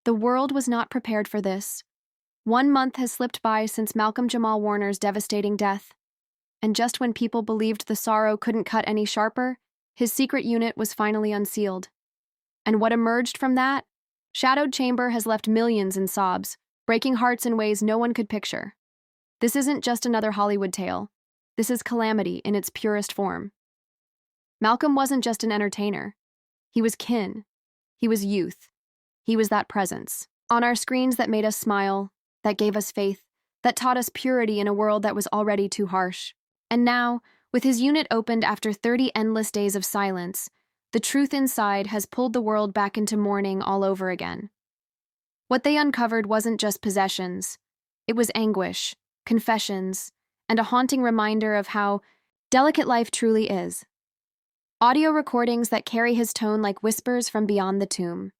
The world was not prepared for this. 1 month has slipped by since Malcolm Jamal Warner's devastating death, and just when people believed the sorrow couldn't cut any sharper, his secret unit was finally unsealed. And what emerged from that? Shadowed chamber has left millions in sobs, breaking hearts in ways no one could picture. This isn't just another Hollywood tale. This is calamity in its purest form. Malcolm wasn't just an entertainer. He was kin. He was youth. He was that presence on our screens that made us smile, that gave us faith, that taught us purity in a world that was already too harsh. And now, with his unit opened after 30 endless days of silence, the truth inside has pulled the world back into mourning all over again. What they uncovered wasn't just possessions. It was anguish, confessions, and a haunting reminder of how delicate life truly is. Audio recordings that carry his tone like whispers from beyond the tomb.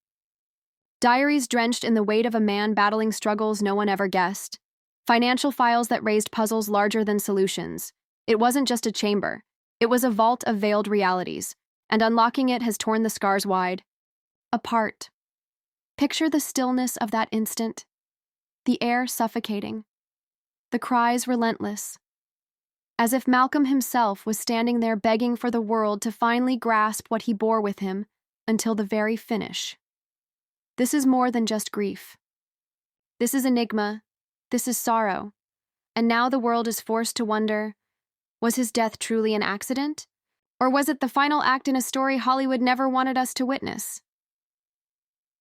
Diaries drenched in the weight of a man battling struggles no one ever guessed. Financial files that raised puzzles larger than solutions. It wasn't just a chamber. It was a vault of veiled realities, and unlocking it has torn the scars wide. Apart. Picture the stillness of that instant. The air suffocating. The cries relentless. As if Malcolm himself was standing there begging for the world to finally grasp what he bore with him until the very finish. This is more than just grief. This is enigma. This is sorrow. And now the world is forced to wonder, was his death truly an accident? Or was it the final act in a story Hollywood never wanted us to witness?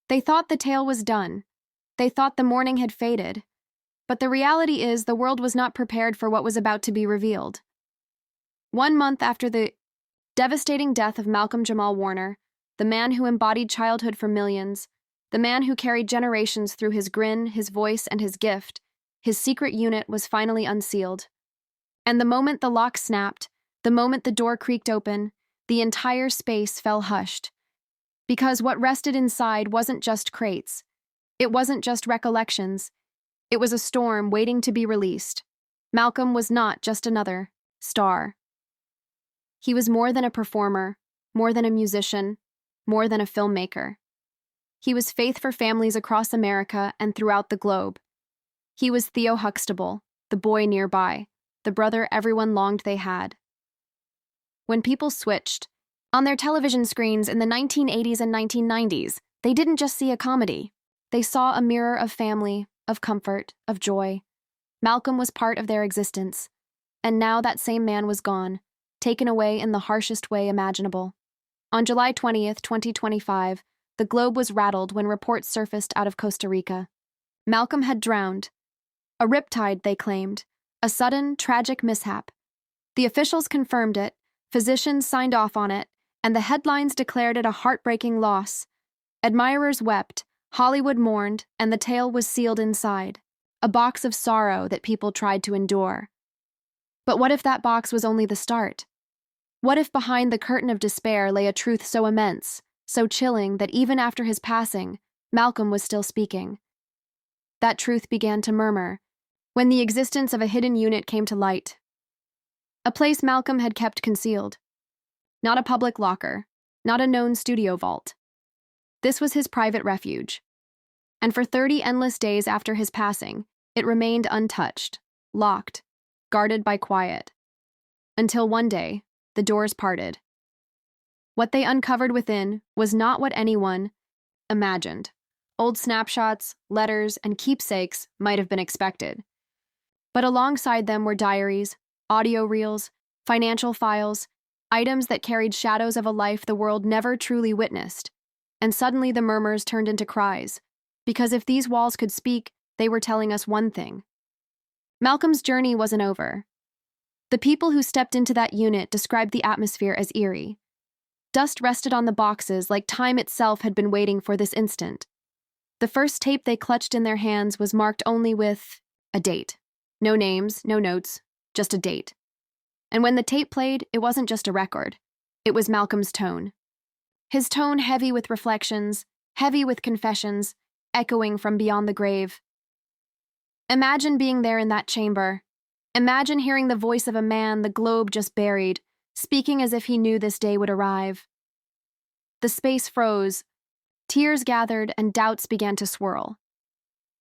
They thought the tale was done. They thought the mourning had faded. But the reality is the world was not prepared for what was about to be revealed. 1 month after the devastating death of Malcolm Jamal Warner, the man who embodied childhood for millions, the man who carried generations through his grin, his voice, and his gift, his secret unit was finally unsealed. And the moment the lock snapped, the moment the door creaked open, the entire space fell hushed. Because what rested inside wasn't just crates. It wasn't just recollections. It was a storm waiting to be released. Malcolm was not just another star. He was more than a performer, more than a musician, more than a filmmaker. He was faith for families across America and throughout the globe. He was Theo Huxtable, the boy nearby, the brother everyone longed they had. When people switched on their television screens in the 1980s and 1990s, they didn't just see a comedy. They saw a mirror of family, of comfort, of joy. Malcolm was part of their existence, and now that same man was gone, taken away in the harshest way imaginable. On July 20th, 2025, the globe was rattled when reports surfaced out of Costa Rica. Malcolm had drowned. A riptide, they claimed. A sudden, tragic mishap. The officials confirmed it, physicians signed off on it, and the headlines declared it a heartbreaking loss. Admirers wept, Hollywood mourned, and the tale was sealed inside. A box of sorrow that people tried to endure. But what if that box was only the start? What if behind the curtain of despair lay a truth so immense, so chilling that even after his passing, Malcolm was still speaking? That truth began to murmur when the existence of a hidden unit came to light. A place Malcolm had kept concealed. Not a public locker, not a known studio vault. This was his private refuge. And for 30 endless days after his passing, it remained untouched, locked, guarded by quiet. Until one day, the doors parted. What they uncovered within was not what anyone imagined. Old snapshots, letters, and keepsakes might have been expected. But alongside them were diaries, audio reels, financial files, items that carried shadows of a life the world never truly witnessed. And suddenly the murmurs turned into cries, because if these walls could speak, they were telling us one thing. Malcolm's journey wasn't over. The people who stepped into that unit described the atmosphere as eerie. Dust rested on the boxes like time itself had been waiting for this instant. The first tape they clutched in their hands was marked only with a date. No names, no notes, just a date. And when the tape played, it wasn't just a record. It was Malcolm's tone. His tone heavy with reflections, heavy with confessions, echoing from beyond the grave. Imagine being there in that chamber. Imagine hearing the voice of a man the globe just buried, speaking as if he knew this day would arrive. The space froze, Tears gathered and doubts began to swirl.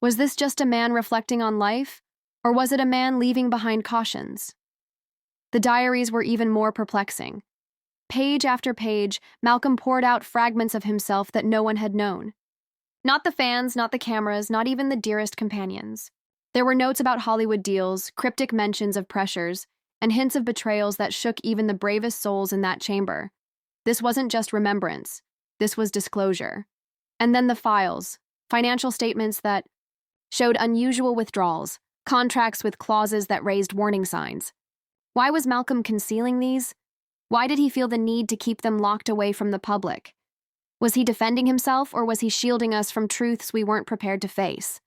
Was this just a man reflecting on life, or was it a man leaving behind cautions? The diaries were even more perplexing. Page after page, Malcolm poured out fragments of himself that no one had known. Not the fans, not the cameras, not even the dearest companions. There were notes about Hollywood deals, cryptic mentions of pressures, and hints of betrayals that shook even the bravest souls in that chamber. This wasn't just remembrance. This was disclosure. And then the files, financial statements that showed unusual withdrawals, contracts with clauses that raised warning signs. Why was Malcolm concealing these? Why did he feel the need to keep them locked away from the public? Was he defending himself, or was he shielding us from truths we weren't prepared to face?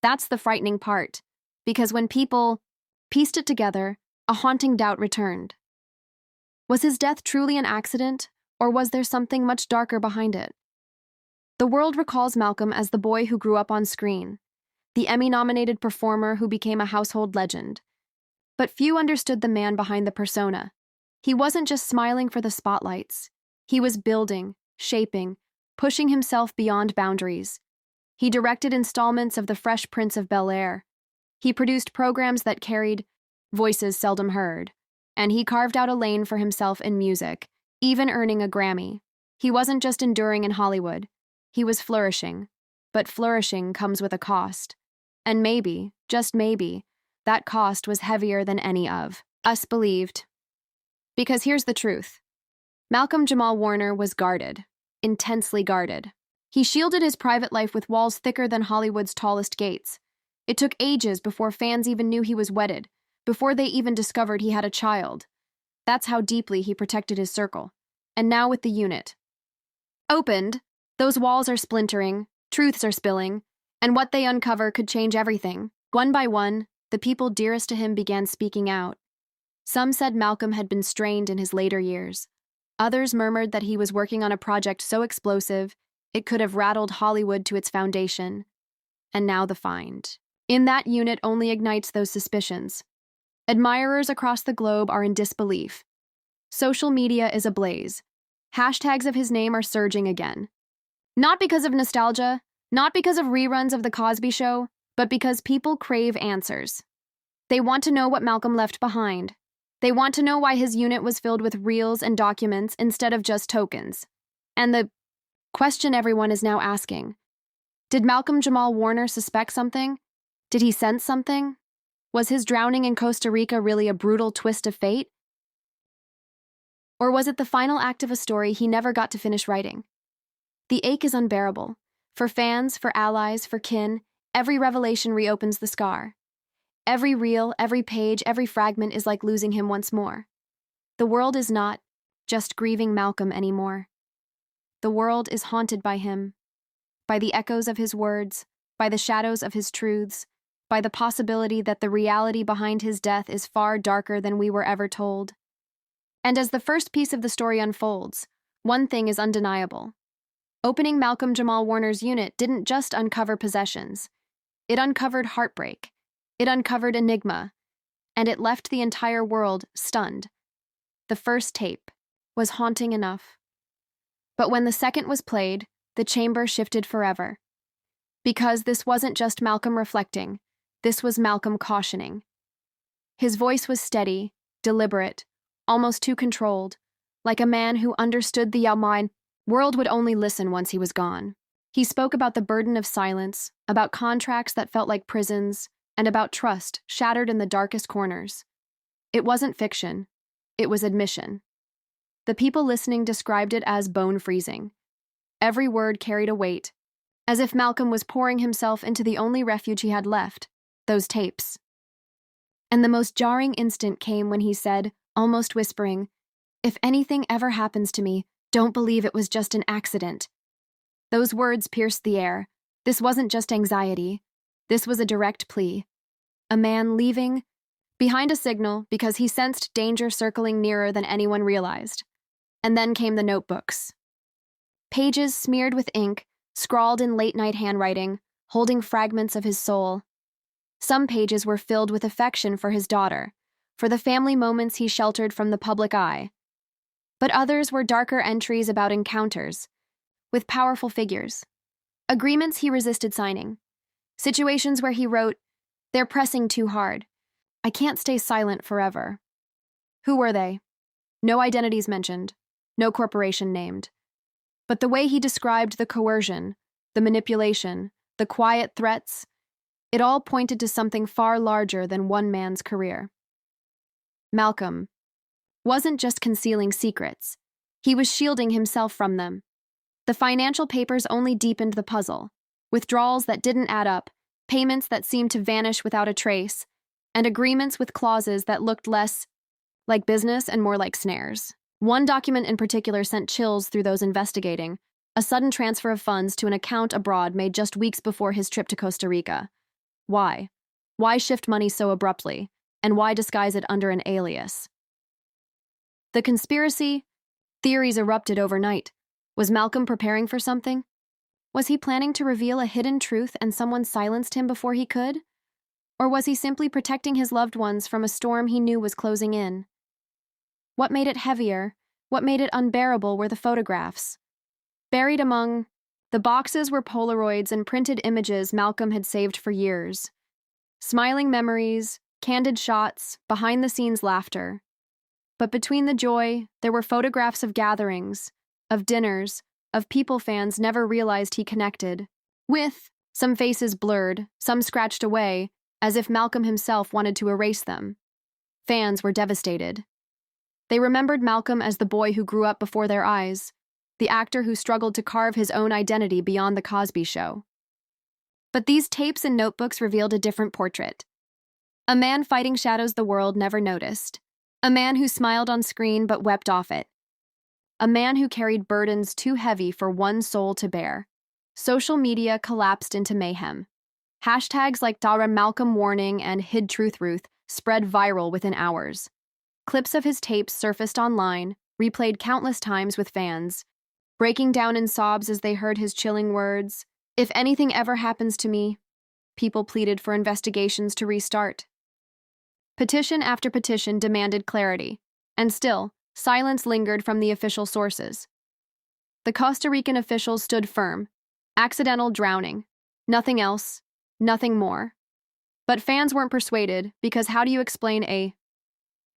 That's the frightening part, because when people pieced it together, a haunting doubt returned. Was his death truly an accident, or was there something much darker behind it? The world recalls Malcolm as the boy who grew up on screen, the Emmy-nominated performer who became a household legend. But few understood the man behind the persona. He wasn't just smiling for the spotlights. He was building, shaping, pushing himself beyond boundaries. He directed installments of The Fresh Prince of Bel-Air. He produced programs that carried voices seldom heard. And he carved out a lane for himself in music, even earning a Grammy. He wasn't just enduring in Hollywood. He was flourishing. But flourishing comes with a cost. And maybe, just maybe, that cost was heavier than any of us believed. Because here's the truth. Malcolm Jamal Warner was guarded, intensely guarded. He shielded his private life with walls thicker than Hollywood's tallest gates. It took ages before fans even knew he was wedded, before they even discovered he had a child. That's how deeply he protected his circle. And now with the unit opened, those walls are splintering, truths are spilling, and what they uncover could change everything. One by one, the people dearest to him began speaking out. Some said Malcolm had been strained in his later years. Others murmured that he was working on a project so explosive, it could have rattled Hollywood to its foundation. And now the find. In that unit only ignites those suspicions. Admirers across the globe are in disbelief. Social media is ablaze. Hashtags of his name are surging again. Not because of nostalgia, not because of reruns of The Cosby Show, but because people crave answers. They want to know what Malcolm left behind. They want to know why his unit was filled with reels and documents instead of just tokens. And the question everyone is now asking: did Malcolm Jamal Warner suspect something? Did he sense something? Was his drowning in Costa Rica really a brutal twist of fate? Or was it the final act of a story he never got to finish writing? The ache is unbearable. For fans, for allies, for kin, every revelation reopens the scar. Every reel, every page, every fragment is like losing him once more. The world is not just grieving Malcolm anymore. The world is haunted by him, by the echoes of his words, by the shadows of his truths, by the possibility that the reality behind his death is far darker than we were ever told. And as the first piece of the story unfolds, one thing is undeniable. Opening Malcolm Jamal Warner's unit didn't just uncover possessions. It uncovered heartbreak. It uncovered enigma. And it left the entire world stunned. The first tape was haunting enough. But when the second was played, the chamber shifted forever. Because this wasn't just Malcolm reflecting, this was Malcolm cautioning. His voice was steady, deliberate, almost too controlled, like a man who understood the world would only listen once he was gone. He spoke about the burden of silence, about contracts that felt like prisons, and about trust shattered in the darkest corners. It wasn't fiction. It was admission. The people listening described it as bone-freezing. Every word carried a weight, as if Malcolm was pouring himself into the only refuge he had left, those tapes. And the most jarring instant came when he said, almost whispering, "If anything ever happens to me, don't believe it was just an accident." Those words pierced the air. This wasn't just anxiety. This was a direct plea. A man leaving behind a signal because he sensed danger circling nearer than anyone realized. And then came the notebooks. Pages smeared with ink, scrawled in late-night handwriting, holding fragments of his soul. Some pages were filled with affection for his daughter, for the family moments he sheltered from the public eye. But others were darker entries about encounters, with powerful figures. Agreements he resisted signing. Situations where he wrote, "They're pressing too hard. I can't stay silent forever." Who were they? No identities mentioned, no corporation named. But the way he described the coercion, the manipulation, the quiet threats, it all pointed to something far larger than one man's career. Malcolm wasn't just concealing secrets. He was shielding himself from them. The financial papers only deepened the puzzle. Withdrawals that didn't add up, payments that seemed to vanish without a trace, and agreements with clauses that looked less like business and more like snares. One document in particular sent chills through those investigating, a sudden transfer of funds to an account abroad made just weeks before his trip to Costa Rica. Why? Why shift money so abruptly? And why disguise it under an alias? The conspiracy theories erupted overnight. Was Malcolm preparing for something? Was he planning to reveal a hidden truth and someone silenced him before he could? Or was he simply protecting his loved ones from a storm he knew was closing in? What made it heavier, what made it unbearable were the photographs. Buried among the boxes were Polaroids and printed images Malcolm had saved for years. Smiling memories, candid shots, behind-the-scenes laughter. But between the joy, there were photographs of gatherings, of dinners, of people fans never realized he connected with, some faces blurred, some scratched away, as if Malcolm himself wanted to erase them. Fans were devastated. They remembered Malcolm as the boy who grew up before their eyes, the actor who struggled to carve his own identity beyond the Cosby Show. But these tapes and notebooks revealed a different portrait. A man fighting shadows the world never noticed. A man who smiled on screen but wept off it. A man who carried burdens too heavy for one soul to bear. Social media collapsed into mayhem. Hashtags like Dara Malcolm Warning and Hid Truth Ruth spread viral within hours. Clips of his tapes surfaced online, replayed countless times with fans, breaking down in sobs as they heard his chilling words. "If anything ever happens to me," people pleaded for investigations to restart. Petition after petition demanded clarity, and still, silence lingered from the official sources. The Costa Rican officials stood firm. Accidental drowning. Nothing else. Nothing more. But fans weren't persuaded, because how do you explain a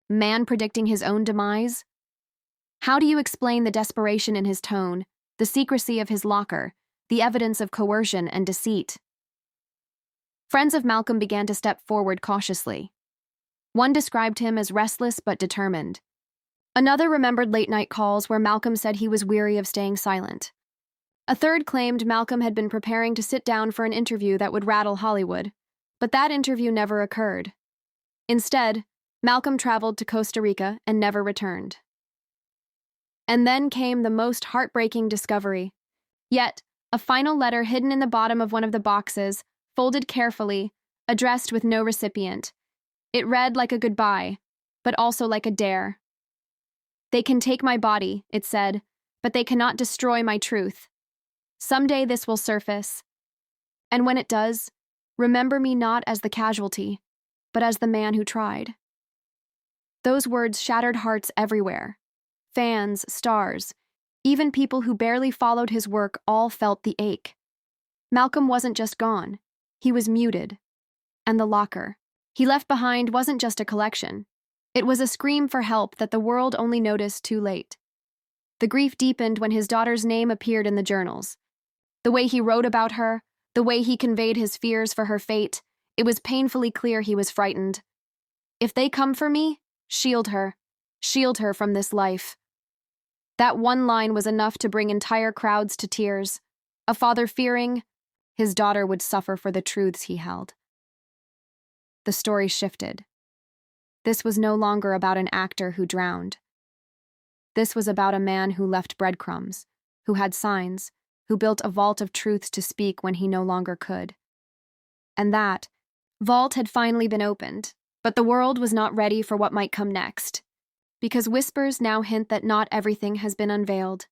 man predicting his own demise? How do you explain the desperation in his tone, the secrecy of his locker, the evidence of coercion and deceit? Friends of Malcolm began to step forward cautiously. One described him as restless but determined. Another remembered late-night calls where Malcolm said he was weary of staying silent. A third claimed Malcolm had been preparing to sit down for an interview that would rattle Hollywood, but that interview never occurred. Instead, Malcolm traveled to Costa Rica and never returned. And then came the most heartbreaking discovery. Yet, a final letter hidden in the bottom of one of the boxes, folded carefully, addressed with no recipient. It read like a goodbye, but also like a dare. "They can take my body," it said, "but they cannot destroy my truth. Someday this will surface. And when it does, remember me not as the casualty, but as the man who tried." Those words shattered hearts everywhere. Fans, stars, even people who barely followed his work all felt the ache. Malcolm wasn't just gone. He was muted. And the locker he left behind wasn't just a collection. It was a scream for help that the world only noticed too late. The grief deepened when his daughter's name appeared in the journals. The way he wrote about her, the way he conveyed his fears for her fate, it was painfully clear he was frightened. "If they come for me, shield her from this life." That one line was enough to bring entire crowds to tears, a father fearing his daughter would suffer for the truths he held. The story shifted. This was no longer about an actor who drowned. This was about a man who left breadcrumbs, who had signs, who built a vault of truths to speak when he no longer could. And that vault had finally been opened, but the world was not ready for what might come next, because whispers now hint that not everything has been unveiled,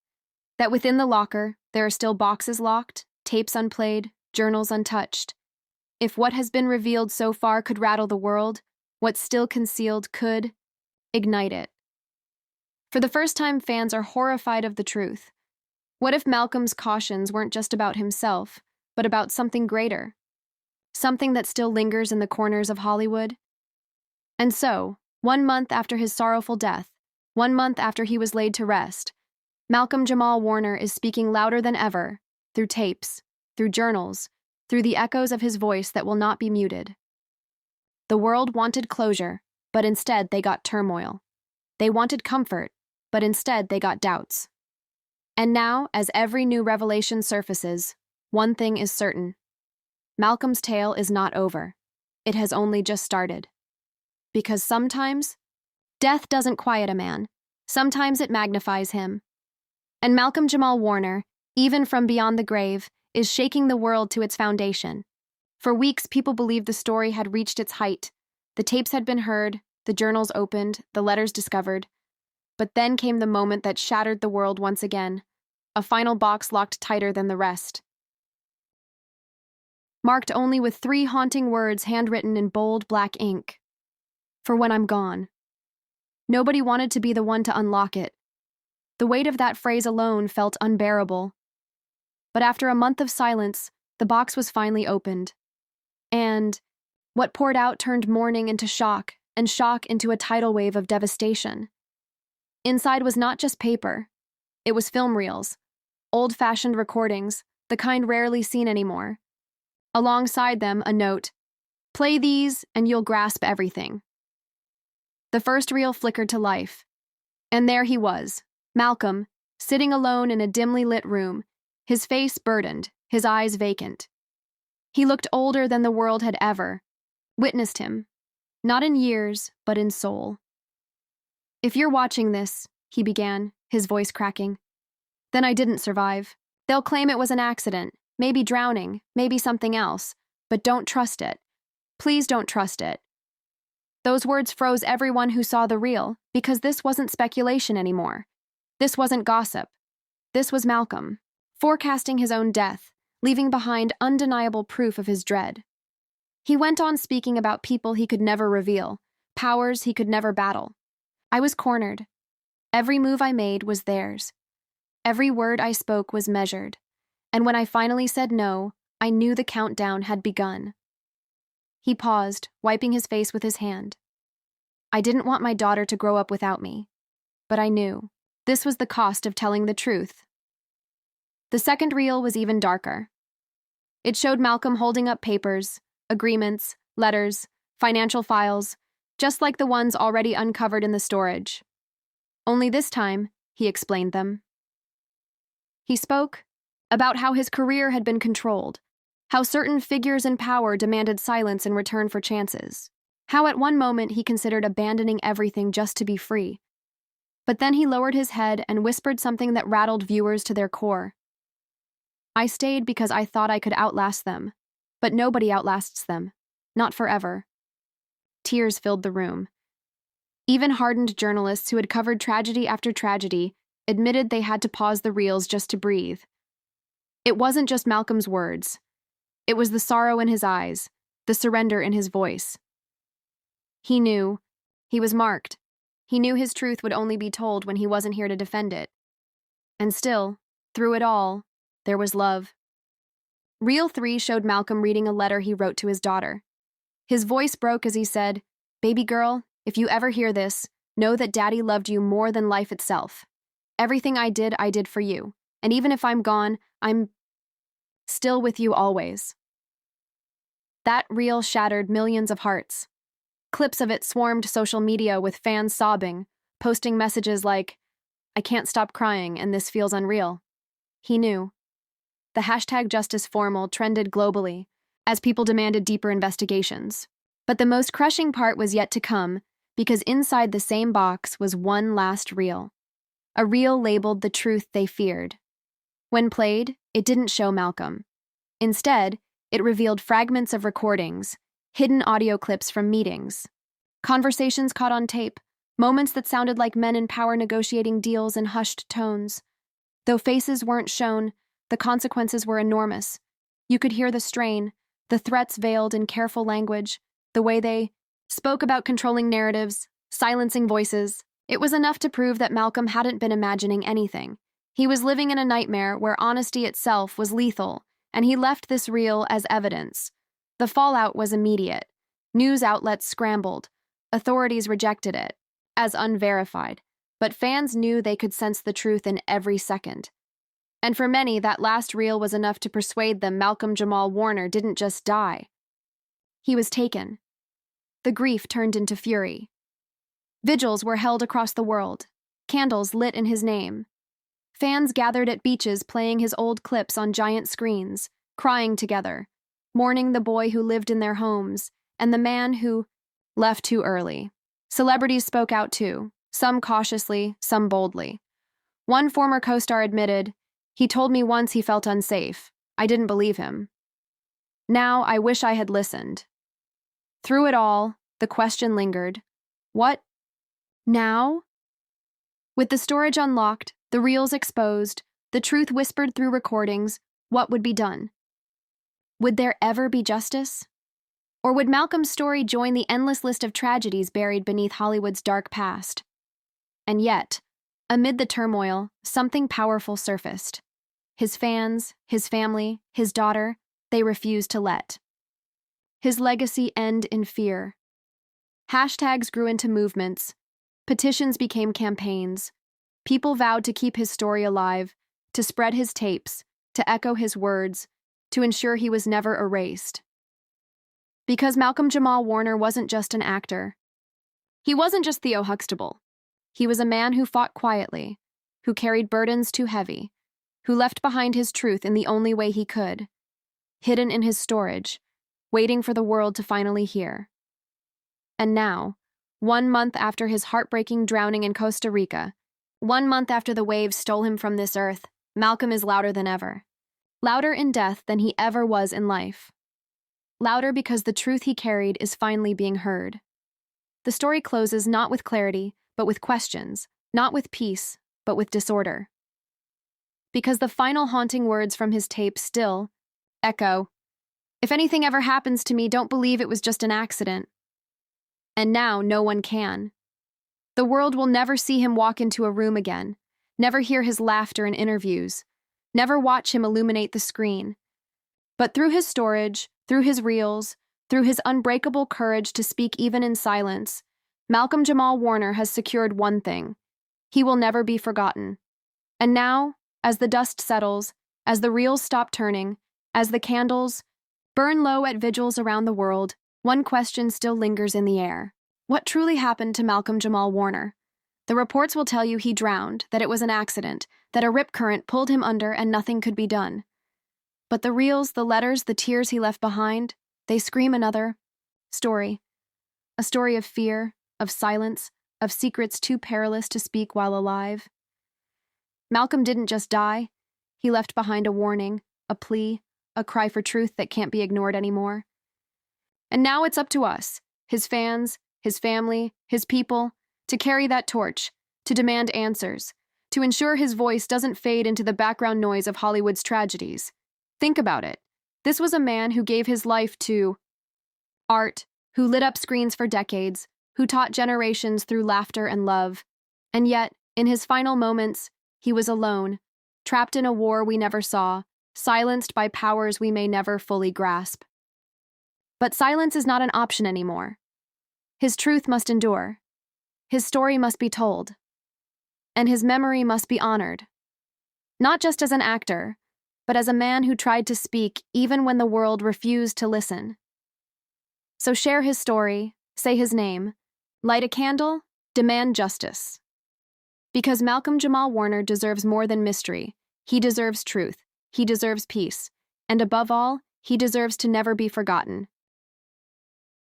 that within the locker there are still boxes locked, tapes unplayed, journals untouched. If what has been revealed so far could rattle the world, what's still concealed could ignite it. For the first time, fans are horrified of the truth. What if Malcolm's cautions weren't just about himself, but about something greater? Something that still lingers in the corners of Hollywood? And so, 1 month after his sorrowful death, 1 month after he was laid to rest, Malcolm Jamal Warner is speaking louder than ever, through tapes, through journals, through the echoes of his voice that will not be muted. The world wanted closure, but instead they got turmoil. They wanted comfort, but instead they got doubts. And now, as every new revelation surfaces, one thing is certain. Malcolm's tale is not over. It has only just started. Because sometimes, death doesn't quiet a man. Sometimes it magnifies him. And Malcolm Jamal Warner, even from beyond the grave, is shaking the world to its foundation. For weeks, people believed the story had reached its height. The tapes had been heard, the journals opened, the letters discovered. But then came the moment that shattered the world once again, a final box locked tighter than the rest. Marked only with 3 haunting words handwritten in bold black ink. For when I'm gone. Nobody wanted to be the one to unlock it. The weight of that phrase alone felt unbearable. But after a month of silence, the box was finally opened. And what poured out turned mourning into shock, and shock into a tidal wave of devastation. Inside was not just paper. It was film reels, old-fashioned recordings, the kind rarely seen anymore. Alongside them, a note, "Play these and you'll grasp everything." The first reel flickered to life. And there he was, Malcolm, sitting alone in a dimly lit room, his face burdened, his eyes vacant. He looked older than the world had ever witnessed him, not in years, but in soul. "If you're watching this," he began, his voice cracking, "then I didn't survive. They'll claim it was an accident, maybe drowning, maybe something else, but don't trust it. Please don't trust it." Those words froze everyone who saw the reel, because this wasn't speculation anymore. This wasn't gossip. This was Malcolm, forecasting his own death, leaving behind undeniable proof of his dread. He went on speaking about people he could never reveal, powers he could never battle. I was cornered. Every move I made was theirs. Every word I spoke was measured. And when I finally said no, I knew the countdown had begun. He paused, wiping his face with his hand. I didn't want my daughter to grow up without me, but I knew this was the cost of telling the truth. The second reel was even darker. It showed Malcolm holding up papers, agreements, letters, financial files, just like the ones already uncovered in the storage. Only this time, he explained them. He spoke about how his career had been controlled, how certain figures in power demanded silence in return for chances, how at one moment he considered abandoning everything just to be free. But then he lowered his head and whispered something that rattled viewers to their core. I stayed because I thought I could outlast them, but nobody outlasts them, not forever. Tears filled the room. Even hardened journalists who had covered tragedy after tragedy admitted they had to pause the reels just to breathe. It wasn't just Malcolm's words. It was the sorrow in his eyes, the surrender in his voice. He knew. He was marked. He knew his truth would only be told when he wasn't here to defend it. And still, through it all, there was love. Reel 3 showed Malcolm reading a letter he wrote to his daughter. His voice broke as he said, "Baby girl, if you ever hear this, know that Daddy loved you more than life itself. Everything I did for you. And even if I'm gone, I'm still with you always." That reel shattered millions of hearts. Clips of it swarmed social media with fans sobbing, posting messages like, "I can't stop crying and this feels unreal." He knew. The hashtag #JusticeFormal trended globally as people demanded deeper investigations. But the most crushing part was yet to come, because inside the same box was one last reel. A reel labeled "The Truth They Feared." When played, it didn't show Malcolm. Instead, it revealed fragments of recordings, hidden audio clips from meetings, conversations caught on tape, moments that sounded like men in power negotiating deals in hushed tones. Though faces weren't shown, the consequences were enormous. You could hear the strain, the threats veiled in careful language, the way they spoke about controlling narratives, silencing voices. It was enough to prove that Malcolm hadn't been imagining anything. He was living in a nightmare where honesty itself was lethal, and he left this reel as evidence. The fallout was immediate. News outlets scrambled. Authorities rejected it as unverified, but fans knew they could sense the truth in every second. And for many, that last reel was enough to persuade them Malcolm Jamal Warner didn't just die. He was taken. The grief turned into fury. Vigils were held across the world, candles lit in his name. Fans gathered at beaches playing his old clips on giant screens, crying together, mourning the boy who lived in their homes and the man who left too early. Celebrities spoke out too, some cautiously, some boldly. One former co-star admitted, "He told me once he felt unsafe. I didn't believe him. Now I wish I had listened." Through it all, the question lingered. What now? With the storage unlocked, the reels exposed, the truth whispered through recordings, what would be done? Would there ever be justice? Or would Malcolm's story join the endless list of tragedies buried beneath Hollywood's dark past? And yet, amid the turmoil, something powerful surfaced. His fans, his family, his daughter, they refused to let his legacy end in fear. Hashtags grew into movements. Petitions became campaigns. People vowed to keep his story alive, to spread his tapes, to echo his words, to ensure he was never erased. Because Malcolm Jamal Warner wasn't just an actor. He wasn't just Theo Huxtable. He was a man who fought quietly, who carried burdens too heavy, who left behind his truth in the only way he could, hidden in his storage, waiting for the world to finally hear. And now, 1 month after his heartbreaking drowning in Costa Rica, 1 month after the waves stole him from this earth, Malcolm is louder than ever. Louder in death than he ever was in life. Louder because the truth he carried is finally being heard. The story closes not with clarity, but with questions, not with peace, but with disorder. Because the final haunting words from his tape still echo, "If anything ever happens to me, don't believe it was just an accident." And now no one can. The world will never see him walk into a room again, never hear his laughter in interviews, never watch him illuminate the screen. But through his storage, through his reels, through his unbreakable courage to speak even in silence, Malcolm Jamal Warner has secured one thing. He will never be forgotten. And now, as the dust settles, as the reels stop turning, as the candles burn low at vigils around the world, one question still lingers in the air. What truly happened to Malcolm Jamal Warner? The reports will tell you he drowned, that it was an accident, that a rip current pulled him under and nothing could be done. But the reels, the letters, the tears he left behind, they scream another story. A story of fear, of silence, of secrets too perilous to speak while alive. Malcolm didn't just die. He left behind a warning, a plea, a cry for truth that can't be ignored anymore. And now it's up to us, his fans, his family, his people, to carry that torch, to demand answers, to ensure his voice doesn't fade into the background noise of Hollywood's tragedies. Think about it. This was a man who gave his life to art, who lit up screens for decades, who taught generations through laughter and love. And yet, in his final moments, he was alone, trapped in a war we never saw, silenced by powers we may never fully grasp. But silence is not an option anymore. His truth must endure. His story must be told. And his memory must be honored. Not just as an actor, but as a man who tried to speak even when the world refused to listen. So share his story, say his name, light a candle, demand justice. Because Malcolm Jamal Warner deserves more than mystery. He deserves truth. He deserves peace. And above all, he deserves to never be forgotten.